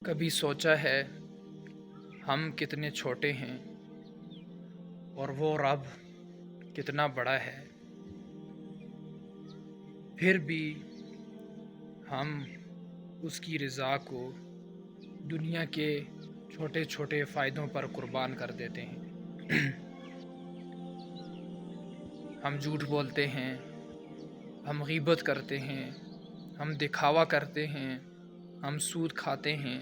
کبھی سوچا ہے ہم کتنے چھوٹے ہیں اور وہ رب کتنا بڑا ہے، پھر بھی ہم اس کی رضا کو دنیا کے چھوٹے چھوٹے فائدوں پر قربان کر دیتے ہیں۔ ہم جھوٹ بولتے ہیں، ہم غیبت کرتے ہیں، ہم دکھاوا کرتے ہیں، ہم سود کھاتے ہیں،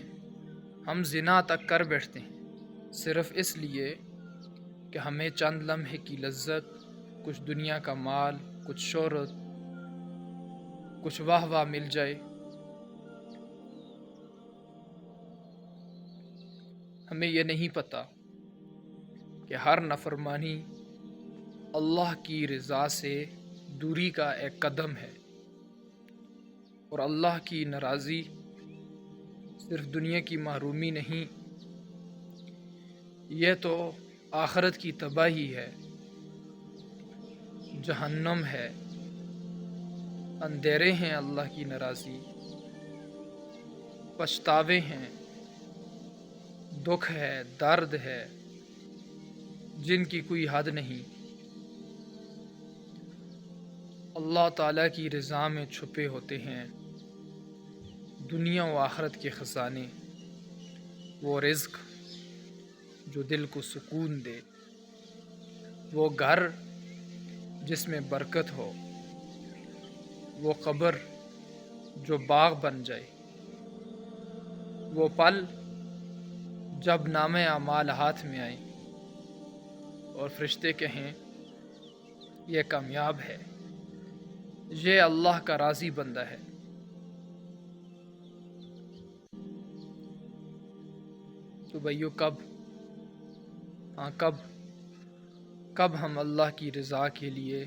ہم زنا تک کر بیٹھتے ہیں، صرف اس لیے کہ ہمیں چند لمحے کی لذت، کچھ دنیا کا مال، کچھ شہرت، کچھ واہ واہ مل جائے۔ ہمیں یہ نہیں پتہ کہ ہر نافرمانی اللہ کی رضا سے دوری کا ایک قدم ہے، اور اللہ کی ناراضی صرف دنیا کی محرومی نہیں، یہ تو آخرت کی تباہی ہے، جہنم ہے، اندھیرے ہیں اللہ کی ناراضی، پچھتاوے ہیں، دکھ ہے، درد ہے جن کی کوئی حد نہیں۔ اللہ تعالیٰ کی رضا میں چھپے ہوتے ہیں دنیا و آخرت کے خزانے، وہ رزق جو دل کو سکون دے، وہ گھر جس میں برکت ہو، وہ قبر جو باغ بن جائے، وہ پل جب نامہ اعمال ہاتھ میں آئے اور فرشتے کہیں یہ کامیاب ہے، یہ اللہ کا راضی بندہ ہے۔ تو بھائیو کب ہم اللہ کی رضا کے لیے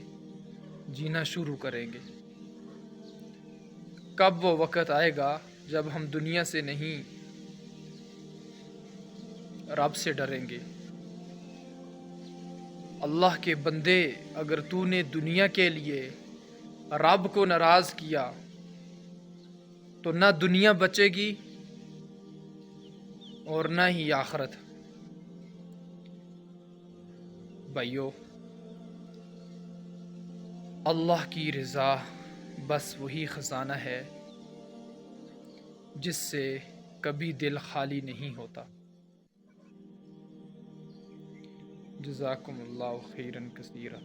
جینا شروع کریں گے؟ کب وہ وقت آئے گا جب ہم دنیا سے نہیں رب سے ڈریں گے؟ اللہ کے بندے، اگر تو نے دنیا کے لیے رب کو ناراض کیا تو نہ دنیا بچے گی اور نہ ہی آخرت۔ بھائیو، اللہ کی رضا بس وہی خزانہ ہے جس سے کبھی دل خالی نہیں ہوتا۔ جزاکم اللہ خیرا کثیرا۔